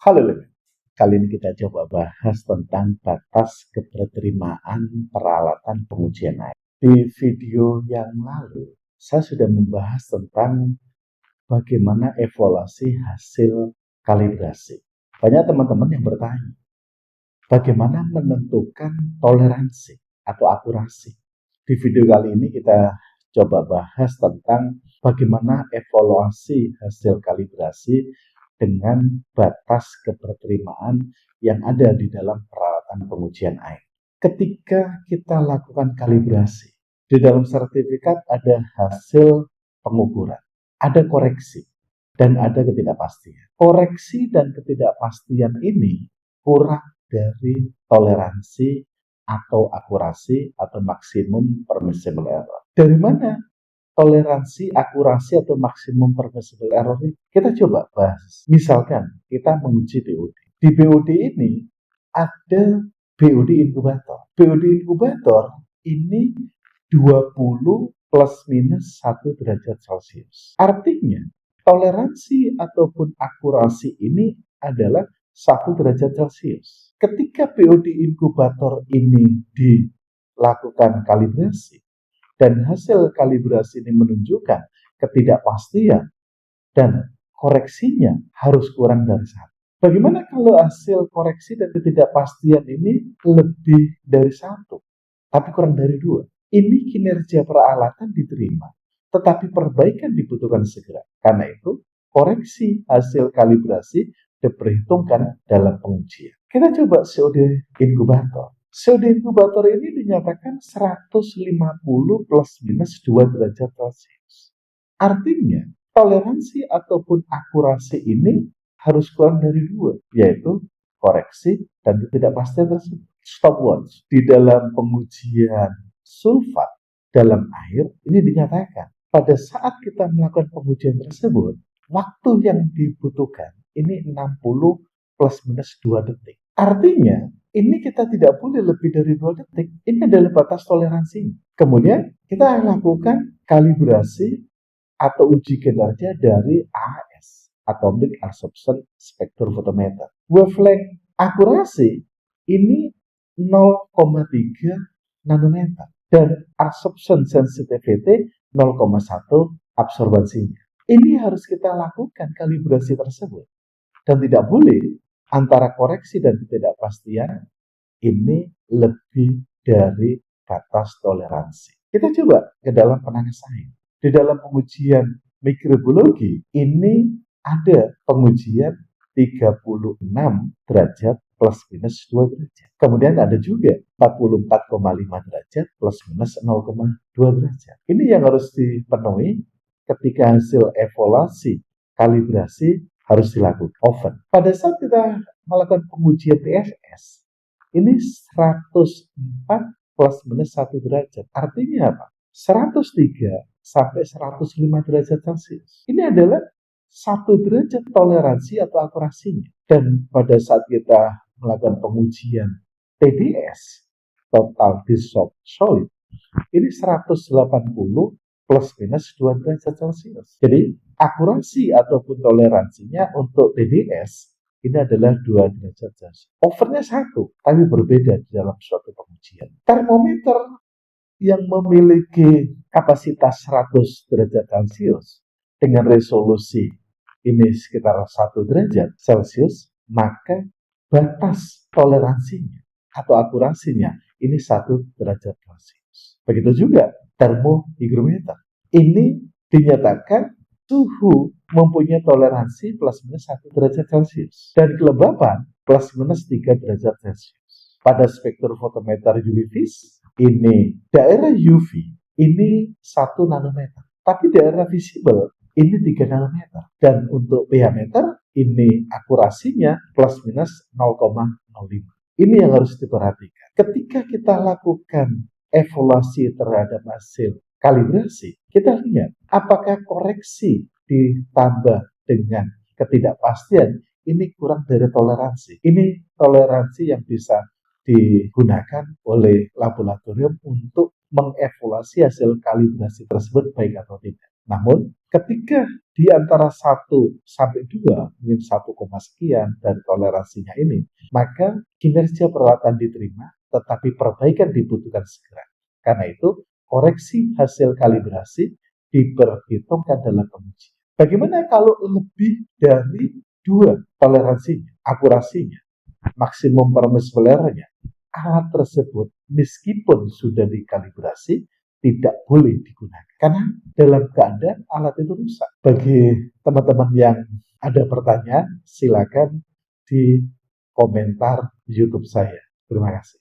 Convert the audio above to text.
Halo Lili, kali ini kita coba bahas tentang batas keberterimaan peralatan pengujian air. Di video yang lalu, saya sudah membahas tentang bagaimana evaluasi hasil kalibrasi. Banyak teman-teman yang bertanya, bagaimana menentukan toleransi atau akurasi. Di video kali ini kita coba bahas tentang bagaimana evaluasi hasil kalibrasi dengan batas keberterimaan yang ada di dalam peralatan pengujian air. Ketika kita lakukan kalibrasi, di dalam sertifikat ada hasil pengukuran, ada koreksi, dan ada ketidakpastian. Koreksi dan ketidakpastian ini kurang dari toleransi atau akurasi atau maksimum permissible error. Dari mana toleransi, akurasi, atau maksimum permissible error ini? Kita coba bahas. Misalkan kita menguji BOD. Di BOD ini ada BOD inkubator. BOD inkubator ini 20 plus minus 1 derajat Celcius. Artinya, toleransi ataupun akurasi ini adalah 1 derajat Celcius. Ketika BOD inkubator ini dilakukan kalibrasi, dan hasil kalibrasi ini menunjukkan ketidakpastian dan koreksinya harus kurang dari 1. Bagaimana kalau hasil koreksi dan ketidakpastian ini lebih dari 1, tapi kurang dari 2? Ini kinerja peralatan diterima, tetapi perbaikan dibutuhkan segera. Karena itu, koreksi hasil kalibrasi diperhitungkan dalam pengujian. Kita coba COD inkubator. COD inkubator ini dinyatakan 150 plus minus 2 derajat Celcius. Artinya, toleransi ataupun akurasi ini harus kurang dari 2, yaitu koreksi dan ketidakpastian tersebut. Stopwatch di dalam pengujian sulfat dalam air ini dinyatakan pada saat kita melakukan pengujian tersebut, waktu yang dibutuhkan ini 60 plus minus 2 detik. Artinya, ini kita tidak boleh lebih dari 2 detik. Ini adalah batas toleransinya. Kemudian, kita lakukan kalibrasi atau uji kinerja dari AAS, Atomic Absorption Spectrophotometer. Wavelength akurasi ini 0,3 nanometer dan absorption sensitivity 0,1 absorbansinya. Ini harus kita lakukan kalibrasi tersebut. Dan tidak boleh antara koreksi dan ketidakpastian ini lebih dari batas toleransi. Kita coba ke dalam penangkas air. Di dalam pengujian mikrobiologi ini ada pengujian 36 derajat plus minus 2 derajat. Kemudian ada juga 44,5 derajat plus minus 0,2 derajat. Ini yang harus dipenuhi ketika hasil evaluasi kalibrasi harus dilakukan oven. Pada saat kita melakukan pengujian TSS, ini 104 plus minus 1 derajat. Artinya apa? 103 sampai 105 derajat Celcius. Ini adalah 1 derajat toleransi atau akurasinya. Dan pada saat kita melakukan pengujian TDS, total dissolved solid, ini 180 plus minus 2 derajat Celcius. Jadi, akurasi ataupun toleransinya untuk TDS ini adalah 2 derajat Celcius. Overnya 1, tapi berbeda di dalam suatu pengujian. Termometer yang memiliki kapasitas 100 derajat Celcius dengan resolusi ini sekitar 1 derajat Celcius, maka batas toleransinya atau akurasinya ini 1 derajat Celcius. Begitu juga termohigrometer. Ini dinyatakan suhu mempunyai toleransi plus minus 1 derajat Celcius dan kelembapan plus minus 3 derajat Celcius. Pada spektrofotometer UV vis, ini daerah UV ini 1 nanometer, tapi daerah visible ini 3 nanometer. Dan untuk pH meter ini akurasinya plus minus 0,05. Ini yang harus diperhatikan. Ketika kita lakukan evaluasi terhadap hasil kalibrasi, kita lihat apakah koreksi ditambah dengan ketidakpastian ini kurang dari toleransi. Ini toleransi yang bisa digunakan oleh laboratorium untuk mengevaluasi hasil kalibrasi tersebut baik atau tidak. Namun, ketika di antara 1 sampai 2, mungkin 1, sekian dan toleransinya ini, maka kinerja peralatan diterima, tetapi perbaikan dibutuhkan segera. Karena itu, koreksi hasil kalibrasi diperhitungkan dalam pengujian. Bagaimana kalau lebih dari 2 toleransinya, akurasinya, maksimum permissionernya? Alat tersebut meskipun sudah dikalibrasi tidak boleh digunakan karena dalam keadaan alat itu rusak. Bagi teman-teman yang ada pertanyaan, silakan di komentar YouTube saya. Terima kasih.